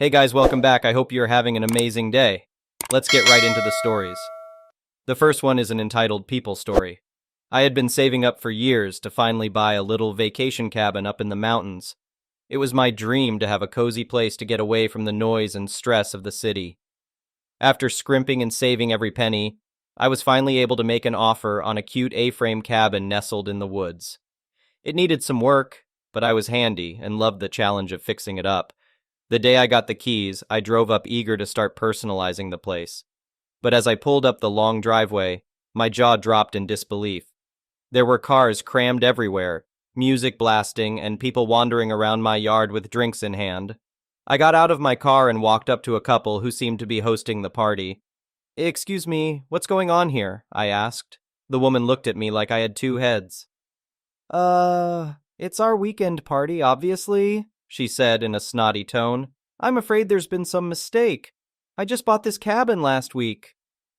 Hey guys, welcome back. I hope you're having an amazing day. Let's get right into the stories. The first one is an entitled People Story. I had been saving up for years to finally buy a little vacation cabin up in the mountains. It was my dream to have a cozy place to get away from the noise and stress of the city. After scrimping and saving every penny, I was finally able to make an offer on a cute A-frame cabin nestled in the woods. It needed some work, but I was handy and loved the challenge of fixing it up. The day I got the keys, I drove up eager to start personalizing the place. But as I pulled up the long driveway, my jaw dropped in disbelief. There were cars crammed everywhere, music blasting, and people wandering around my yard with drinks in hand. I got out of my car and walked up to a couple who seemed to be hosting the party. "Excuse me, what's going on here?" I asked. The woman looked at me like I had two heads. It's our weekend party, obviously," she said in a snotty tone. "I'm afraid there's been some mistake. I just bought this cabin last week."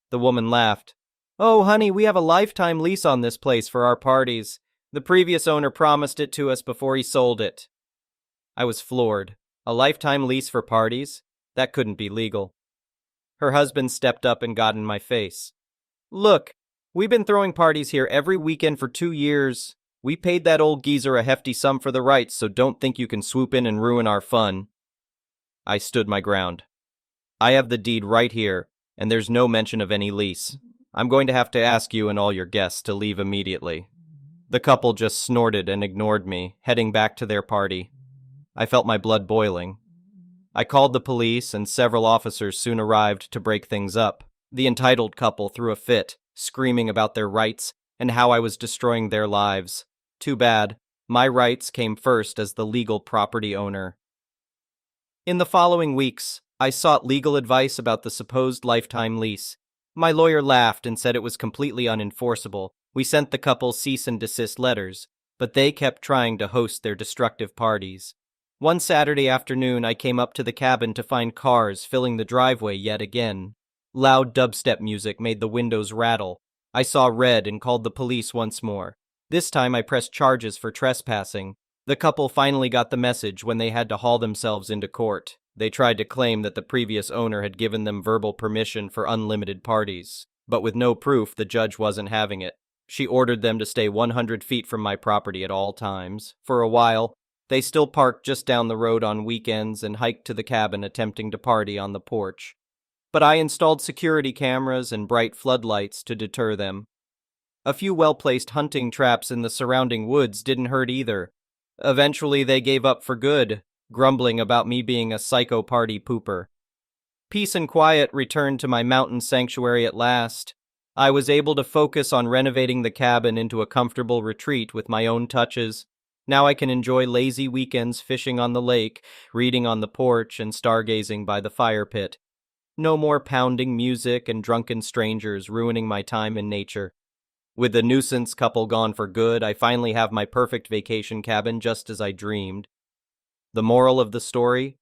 The woman laughed. "Oh, honey, we have a lifetime lease on this place for our parties. The previous owner promised it to us before he sold it." I was floored. A lifetime lease for parties? That couldn't be legal. Her husband stepped up and got in my face. "Look, we've been throwing parties here every weekend for 2 years. We paid that old geezer a hefty sum for the rights, so don't think you can swoop in and ruin our fun." I stood my ground. "I have the deed right here, and there's no mention of any lease. I'm going to have to ask you and all your guests to leave immediately." The couple just snorted and ignored me, heading back to their party. I felt my blood boiling. I called the police, and several officers soon arrived to break things up. The entitled couple threw a fit, screaming about their rights and how I was destroying their lives. Too bad. My rights came first as the legal property owner. In the following weeks, I sought legal advice about the supposed lifetime lease. My lawyer laughed and said it was completely unenforceable. We sent the couple cease and desist letters, but they kept trying to host their destructive parties. One Saturday afternoon, I came up to the cabin to find cars filling the driveway yet again. Loud dubstep music made the windows rattle. I saw red and called the police once more. This time I pressed charges for trespassing. The couple finally got the message when they had to haul themselves into court. They tried to claim that the previous owner had given them verbal permission for unlimited parties, but with no proof, the judge wasn't having it. She ordered them to stay 100 feet from my property at all times. For a while, they still parked just down the road on weekends and hiked to the cabin attempting to party on the porch. But I installed security cameras and bright floodlights to deter them. A few well-placed hunting traps in the surrounding woods didn't hurt either. Eventually, they gave up for good, grumbling about me being a psycho party pooper. Peace and quiet returned to my mountain sanctuary at last. I was able to focus on renovating the cabin into a comfortable retreat with my own touches. Now I can enjoy lazy weekends fishing on the lake, reading on the porch, and stargazing by the fire pit. No more pounding music and drunken strangers ruining my time in nature. With the nuisance couple gone for good, I finally have my perfect vacation cabin just as I dreamed. The moral of the story?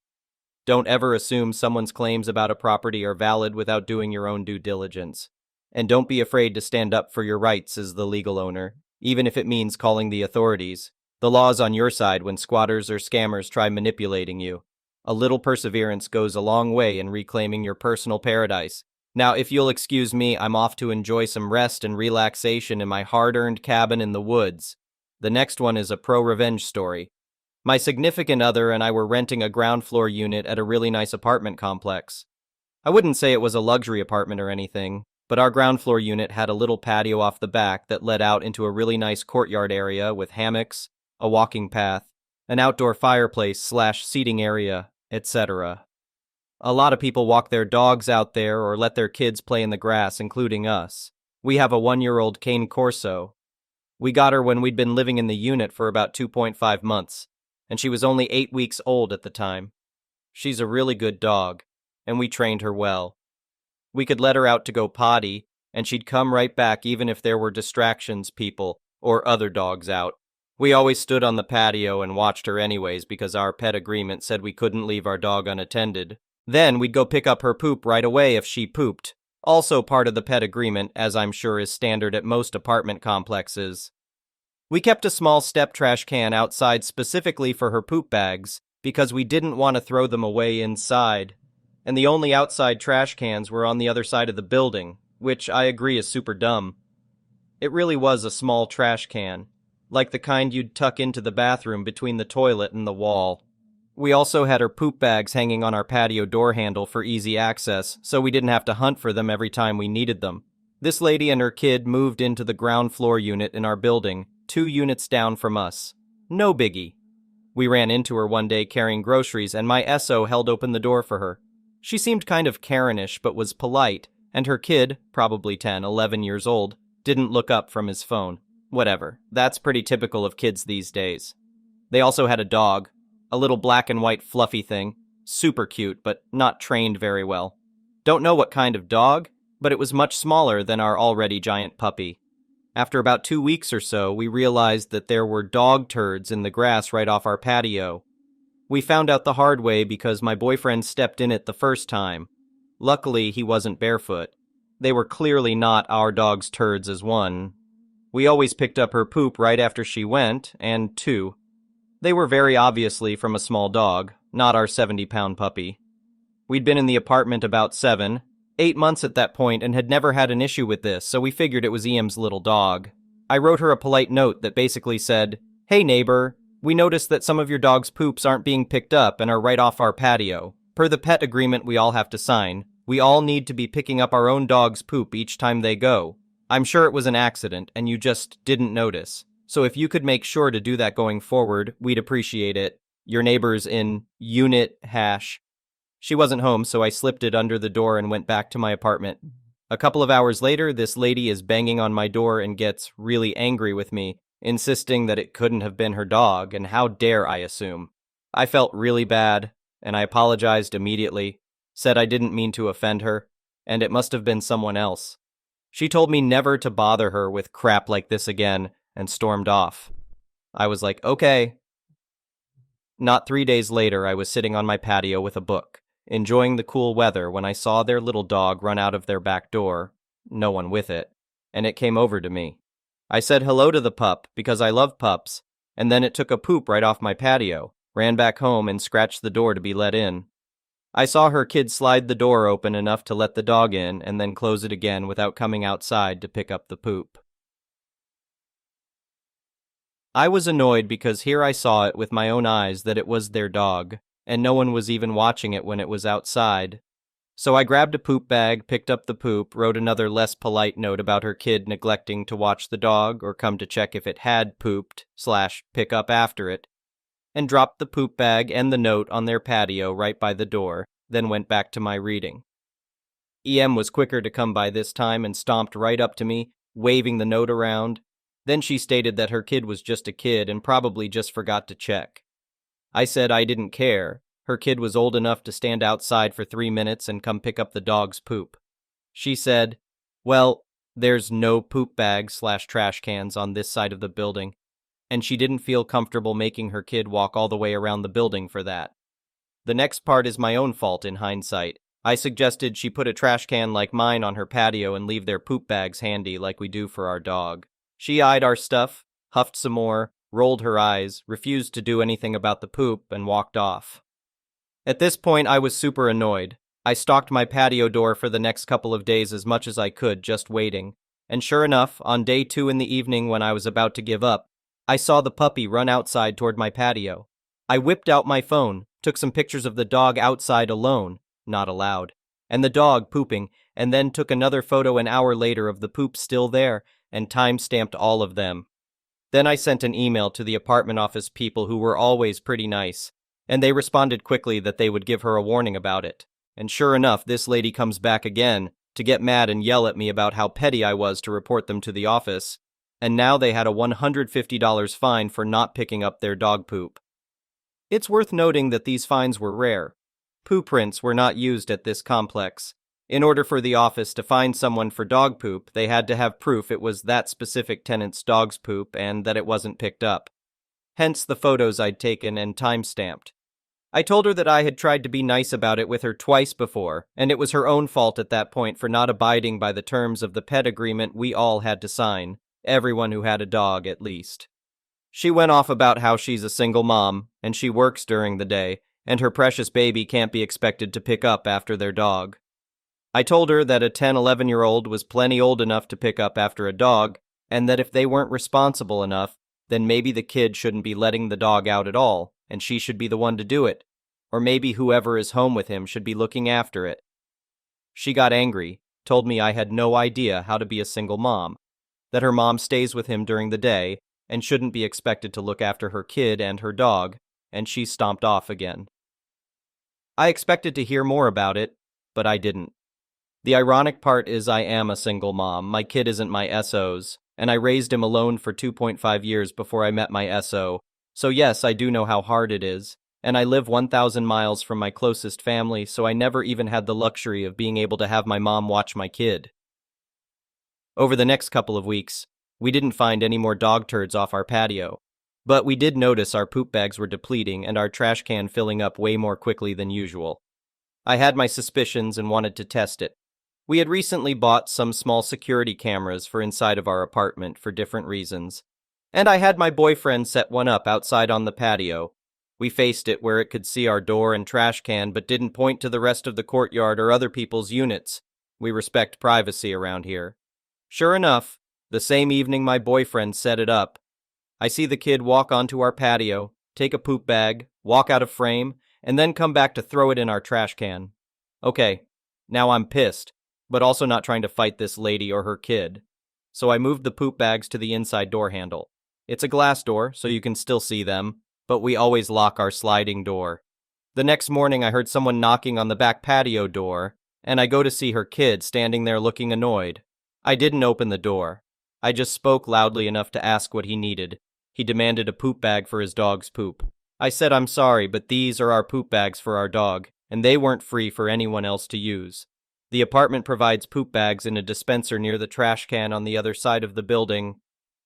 Don't ever assume someone's claims about a property are valid without doing your own due diligence. And don't be afraid to stand up for your rights as the legal owner, even if it means calling the authorities. The law's on your side when squatters or scammers try manipulating you. A little perseverance goes a long way in reclaiming your personal paradise. Now, if you'll excuse me, I'm off to enjoy some rest and relaxation in my hard-earned cabin in the woods. The next one is a pro-revenge story. My significant other and I were renting a ground floor unit at a really nice apartment complex. I wouldn't say it was a luxury apartment or anything, but our ground floor unit had a little patio off the back that led out into a really nice courtyard area with hammocks, a walking path, an outdoor fireplace/seating area, etc. A lot of people walk their dogs out there or let their kids play in the grass, including us. We have a 1-year-old Cane Corso. We got her when we'd been living in the unit for about 2.5 months, and she was only 8 weeks old at the time. She's a really good dog, and we trained her well. We could let her out to go potty, and she'd come right back even if there were distractions, people, or other dogs out. We always stood on the patio and watched her anyways because our pet agreement said we couldn't leave our dog unattended. Then we'd go pick up her poop right away if she pooped. Also part of the pet agreement, as I'm sure is standard at most apartment complexes. We kept a small step trash can outside specifically for her poop bags, because we didn't want to throw them away inside, and the only outside trash cans were on the other side of the building, which I agree is super dumb. It really was a small trash can, like the kind you'd tuck into the bathroom between the toilet and the wall. We also had our poop bags hanging on our patio door handle for easy access, so we didn't have to hunt for them every time we needed them. This lady and her kid moved into the ground floor unit in our building, 2 units down from us. No biggie. We ran into her one day carrying groceries, and my SO held open the door for her. She seemed kind of Karenish, but was polite, and her kid, probably 10, 11 years old, didn't look up from his phone. Whatever. That's pretty typical of kids these days. They also had a dog, a little black and white fluffy thing, super cute, but not trained very well. Don't know what kind of dog, but it was much smaller than our already giant puppy. After about 2 weeks or so, we realized that there were dog turds in the grass right off our patio. We found out the hard way because my boyfriend stepped in it the first time. Luckily, he wasn't barefoot. They were clearly not our dog's turds as one. We always picked up her poop right after she went, and 2. They were very obviously from a small dog, not our 70-pound puppy. We'd been in the apartment about 7, 8 months at that point and had never had an issue with this, so we figured it was EM's little dog. I wrote her a polite note that basically said, "Hey neighbor, we noticed that some of your dog's poops aren't being picked up and are right off our patio. Per the pet agreement we all have to sign, we all need to be picking up our own dog's poop each time they go. I'm sure it was an accident and you just didn't notice. So if you could make sure to do that going forward, we'd appreciate it. Your neighbors in Unit Hash." She wasn't home, so I slipped it under the door and went back to my apartment. A couple of hours later, this lady is banging on my door and gets really angry with me, insisting that it couldn't have been her dog, and how dare I assume. I felt really bad, and I apologized immediately, said I didn't mean to offend her, and it must have been someone else. She told me never to bother her with crap like this again, and stormed off. I was like, okay. Not 3 days later, I was sitting on my patio with a book, enjoying the cool weather when I saw their little dog run out of their back door, no one with it, and it came over to me. I said hello to the pup because I love pups, and then it took a poop right off my patio, ran back home and scratched the door to be let in. I saw her kid slide the door open enough to let the dog in and then close it again without coming outside to pick up the poop. I was annoyed because here I saw it with my own eyes that it was their dog, and no one was even watching it when it was outside. So I grabbed a poop bag, picked up the poop, wrote another less polite note about her kid neglecting to watch the dog or come to check if it had pooped / pick up after it, and dropped the poop bag and the note on their patio right by the door, then went back to my reading. EM was quicker to come by this time and stomped right up to me, waving the note around. Then she stated that her kid was just a kid and probably just forgot to check. I said I didn't care. Her kid was old enough to stand outside for 3 minutes and come pick up the dog's poop. She said, well, there's no poop bags / trash cans on this side of the building, and she didn't feel comfortable making her kid walk all the way around the building for that. The next part is my own fault in hindsight. I suggested she put a trash can like mine on her patio and leave their poop bags handy like we do for our dog. She eyed our stuff, huffed some more, rolled her eyes, refused to do anything about the poop, and walked off. At this point, I was super annoyed. I stalked my patio door for the next couple of days as much as I could, just waiting. And sure enough, on day 2 in the evening when I was about to give up, I saw the puppy run outside toward my patio. I whipped out my phone, took some pictures of the dog outside alone, not allowed, and the dog pooping, and then took another photo an hour later of the poop still there, and time-stamped all of them. Then I sent an email to the apartment office people who were always pretty nice, and they responded quickly that they would give her a warning about it. And sure enough, this lady comes back again to get mad and yell at me about how petty I was to report them to the office, and now they had a $150 fine for not picking up their dog poop. It's worth noting that these fines were rare. Poo prints were not used at this complex. In order for the office to fine someone for dog poop, they had to have proof it was that specific tenant's dog's poop and that it wasn't picked up. Hence the photos I'd taken and time-stamped. I told her that I had tried to be nice about it with her twice before, and it was her own fault at that point for not abiding by the terms of the pet agreement we all had to sign, everyone who had a dog at least. She went off about how she's a single mom, and she works during the day, and her precious baby can't be expected to pick up after their dog. I told her that a 10-11-year-old was plenty old enough to pick up after a dog, and that if they weren't responsible enough, then maybe the kid shouldn't be letting the dog out at all, and she should be the one to do it, or maybe whoever is home with him should be looking after it. She got angry, told me I had no idea how to be a single mom, that her mom stays with him during the day and shouldn't be expected to look after her kid and her dog, and she stomped off again. I expected to hear more about it, but I didn't. The ironic part is I am a single mom. My kid isn't my SO's, and I raised him alone for 2.5 years before I met my SO. So yes, I do know how hard it is, and I live 1,000 miles from my closest family, so I never even had the luxury of being able to have my mom watch my kid. Over the next couple of weeks, we didn't find any more dog turds off our patio, but we did notice our poop bags were depleting and our trash can filling up way more quickly than usual. I had my suspicions and wanted to test it. We had recently bought some small security cameras for inside of our apartment for different reasons, and I had my boyfriend set one up outside on the patio. We faced it where it could see our door and trash can but didn't point to the rest of the courtyard or other people's units. We respect privacy around here. Sure enough, the same evening my boyfriend set it up, I see the kid walk onto our patio, take a poop bag, walk out of frame, and then come back to throw it in our trash can. Okay, now I'm pissed, but also not trying to fight this lady or her kid. So I moved the poop bags to the inside door handle. It's a glass door, so you can still see them, but we always lock our sliding door. The next morning I heard someone knocking on the back patio door, and I go to see her kid standing there looking annoyed. I didn't open the door. I just spoke loudly enough to ask what he needed. He demanded a poop bag for his dog's poop. I said I'm sorry, but these are our poop bags for our dog, and they weren't free for anyone else to use. The apartment provides poop bags in a dispenser near the trash can on the other side of the building.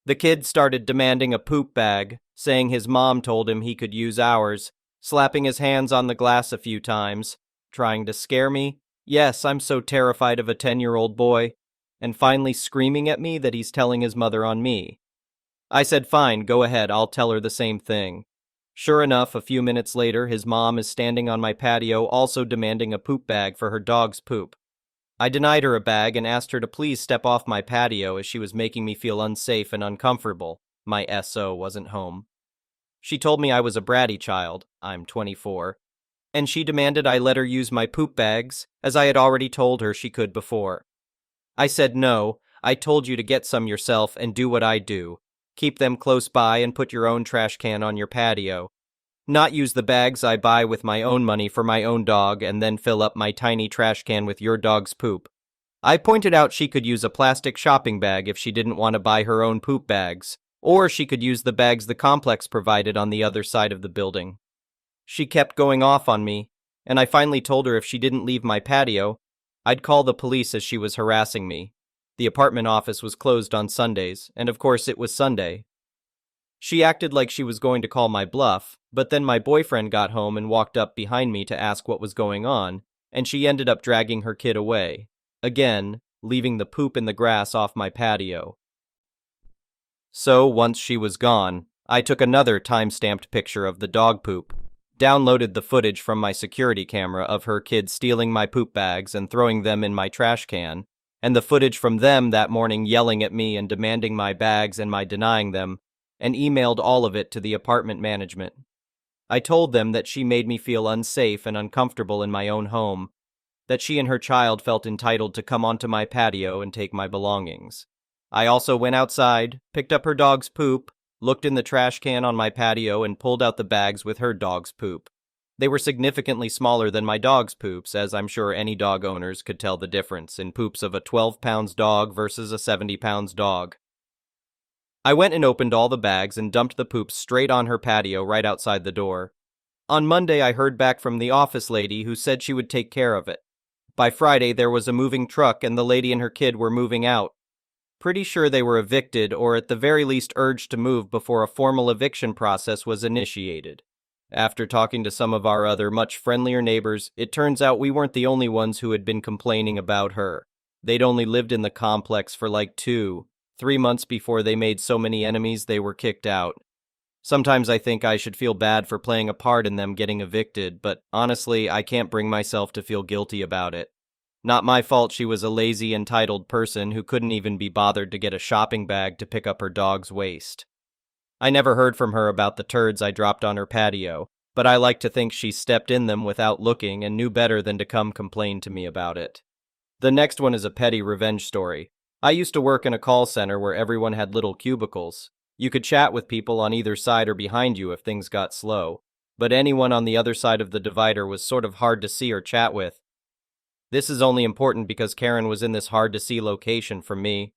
The kid started demanding a poop bag, saying his mom told him he could use ours, slapping his hands on the glass a few times, trying to scare me. Yes, I'm so terrified of a 10-year-old boy. And finally screaming at me that he's telling his mother on me. I said, fine, go ahead, I'll tell her the same thing. Sure enough, a few minutes later, his mom is standing on my patio also demanding a poop bag for her dog's poop. I denied her a bag and asked her to please step off my patio as she was making me feel unsafe and uncomfortable. My SO wasn't home. She told me I was a bratty child, I'm 24, and she demanded I let her use my poop bags, as I had already told her she could before. I said no, I told you to get some yourself and do what I do. Keep them close by and put your own trash can on your patio. Not use the bags I buy with my own money for my own dog and then fill up my tiny trash can with your dog's poop. I pointed out she could use a plastic shopping bag if she didn't want to buy her own poop bags, or she could use the bags the complex provided on the other side of the building. She kept going off on me, and I finally told her if she didn't leave my patio, I'd call the police as she was harassing me. The apartment office was closed on Sundays, and of course it was Sunday. She acted like she was going to call my bluff, but then my boyfriend got home and walked up behind me to ask what was going on, and she ended up dragging her kid away. Again, leaving the poop in the grass off my patio. So, once she was gone, I took another time-stamped picture of the dog poop, downloaded the footage from my security camera of her kid stealing my poop bags and throwing them in my trash can, and the footage from them that morning yelling at me and demanding my bags and my denying them, and emailed all of it to the apartment management. I told them that she made me feel unsafe and uncomfortable in my own home, that she and her child felt entitled to come onto my patio and take my belongings. I also went outside, picked up her dog's poop, looked in the trash can on my patio and pulled out the bags with her dog's poop. They were significantly smaller than my dog's poops, as I'm sure any dog owners could tell the difference in poops of a 12-pound dog versus a 70-pound dog. I went and opened all the bags and dumped the poops straight on her patio right outside the door. On Monday, I heard back from the office lady who said she would take care of it. By Friday, there was a moving truck and the lady and her kid were moving out. Pretty sure they were evicted or at the very least urged to move before a formal eviction process was initiated. After talking to some of our other much friendlier neighbors, it turns out we weren't the only ones who had been complaining about her. They'd only lived in the complex for like 2-3 months before they made so many enemies they were kicked out. Sometimes I think I should feel bad for playing a part in them getting evicted, but honestly, I can't bring myself to feel guilty about it. Not my fault she was a lazy, entitled person who couldn't even be bothered to get a shopping bag to pick up her dog's waste. I never heard from her about the turds I dropped on her patio, but I like to think she stepped in them without looking and knew better than to come complain to me about it. The next one is a petty revenge story. I used to work in a call center where everyone had little cubicles. You could chat with people on either side or behind you if things got slow, but anyone on the other side of the divider was sort of hard to see or chat with. This is only important because Karen was in this hard-to-see location from me.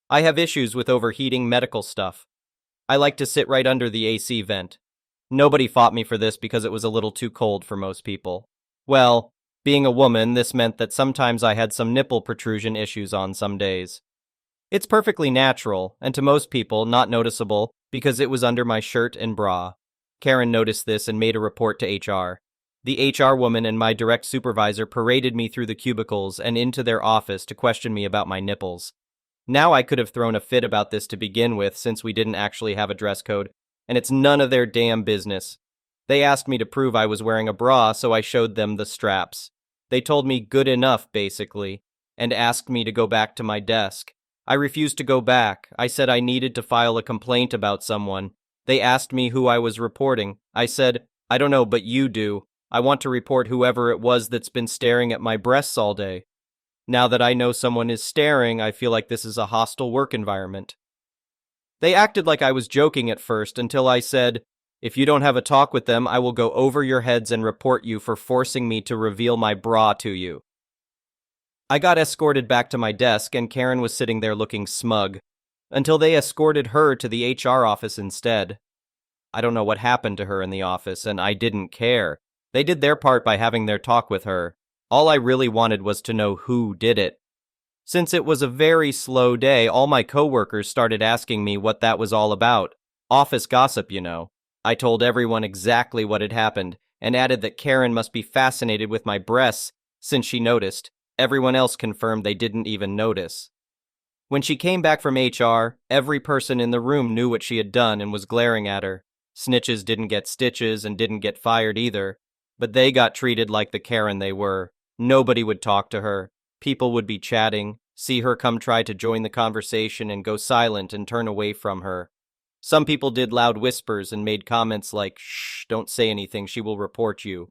I have issues with overheating medical stuff. I like to sit right under the AC vent. Nobody fought me for this because it was a little too cold for most people. Well, being a woman, this meant that sometimes I had some nipple protrusion issues on some days. It's perfectly natural, and to most people, not noticeable because it was under my shirt and bra. Karen noticed this and made a report to HR. The HR woman and my direct supervisor paraded me through the cubicles and into their office to question me about my nipples. Now I could have thrown a fit about this to begin with since we didn't actually have a dress code, and it's none of their damn business. They asked me to prove I was wearing a bra, so I showed them the straps. They told me good enough, basically, and asked me to go back to my desk. I refused to go back. I said I needed to file a complaint about someone. They asked me who I was reporting. I said, I don't know, but you do. I want to report whoever it was that's been staring at my breasts all day. Now that I know someone is staring, I feel like this is a hostile work environment. They acted like I was joking at first until I said, if you don't have a talk with them, I will go over your heads and report you for forcing me to reveal my bra to you. I got escorted back to my desk and Karen was sitting there looking smug, until they escorted her to the HR office instead. I don't know what happened to her in the office, and I didn't care. They did their part by having their talk with her. All I really wanted was to know who did it. Since it was a very slow day, all my coworkers started asking me what that was all about. Office gossip, you know. I told everyone exactly what had happened, and added that Karen must be fascinated with my breasts since she noticed. Everyone else confirmed they didn't even notice. When she came back from HR, every person in the room knew what she had done and was glaring at her. Snitches didn't get stitches and didn't get fired either, but they got treated like the Karen they were. Nobody would talk to her. People would be chatting, see her come try to join the conversation and go silent and turn away from her. Some people did loud whispers and made comments like, "Shh, don't say anything, she will report you."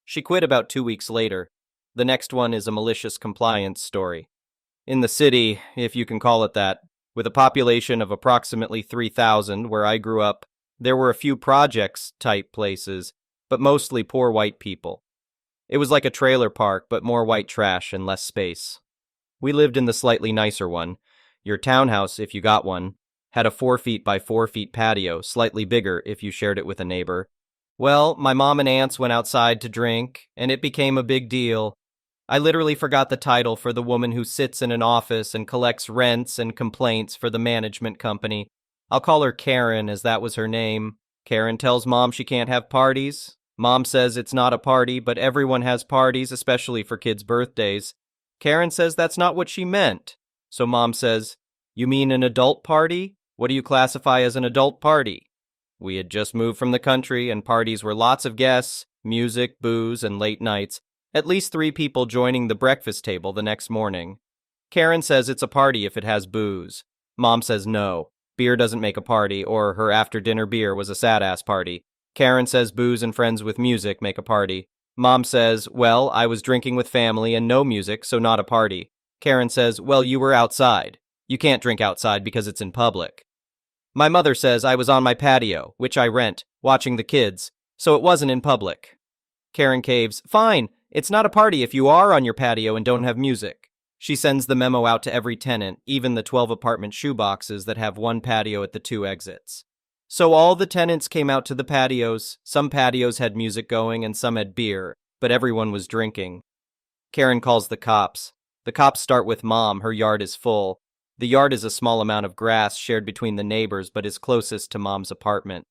She quit about 2 weeks later. The next one is a malicious compliance story. In the city, if you can call it that, with a population of approximately 3,000 where I grew up, there were a few projects-type places, but mostly poor white people. It was like a trailer park, but more white trash and less space. We lived in the slightly nicer one. Your townhouse, if you got one, had a 4 feet by 4 feet patio, slightly bigger if you shared it with a neighbor. Well, my mom and aunts went outside to drink, and it became a big deal. I literally forgot the title for the woman who sits in an office and collects rents and complaints for the management company. I'll call her Karen, as that was her name. Karen tells Mom she can't have parties. Mom says it's not a party, but everyone has parties, especially for kids' birthdays. Karen says that's not what she meant. So Mom says, "You mean an adult party? What do you classify as an adult party?" We had just moved from the country, and parties were lots of guests, music, booze, and late nights. At least 3 people joining the breakfast table the next morning. Karen says it's a party if it has booze. Mom says no, beer doesn't make a party, or her after-dinner beer was a sad-ass party. Karen says booze and friends with music make a party. Mom says, well, I was drinking with family and no music, so not a party. Karen says, well, you were outside. You can't drink outside because it's in public. My mother says I was on my patio, which I rent, watching the kids, so it wasn't in public. Karen caves, fine. It's not a party if you are on your patio and don't have music. She sends the memo out to every tenant, even the 12 apartment shoeboxes that have one patio at the 2 exits. So all the tenants came out to the patios. Some patios had music going and some had beer, but everyone was drinking. Karen calls the cops. The cops start with Mom, her yard is full. The yard is a small amount of grass shared between the neighbors but is closest to Mom's apartment.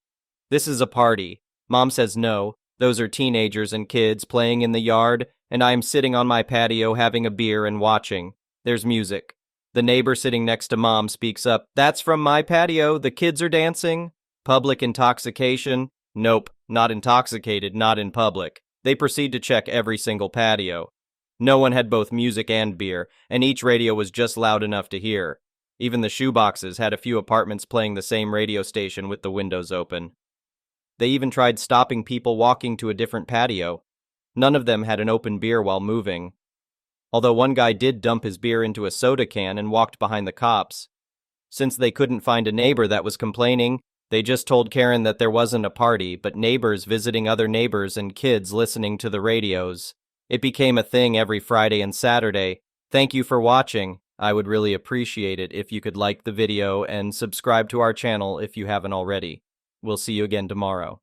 This is a party. Mom says no. Those are teenagers and kids playing in the yard, and I am sitting on my patio having a beer and watching. There's music. The neighbor sitting next to Mom speaks up, "That's from my patio, the kids are dancing." Public intoxication? Nope, not intoxicated, not in public. They proceed to check every single patio. No one had both music and beer, and each radio was just loud enough to hear. Even the shoeboxes had a few apartments playing the same radio station with the windows open. They even tried stopping people walking to a different patio. None of them had an open beer while moving. Although one guy did dump his beer into a soda can and walked behind the cops. Since they couldn't find a neighbor that was complaining, they just told Karen that there wasn't a party, but neighbors visiting other neighbors and kids listening to the radios. It became a thing every Friday and Saturday. Thank you for watching. I would really appreciate it if you could like the video and subscribe to our channel if you haven't already. We'll see you again tomorrow.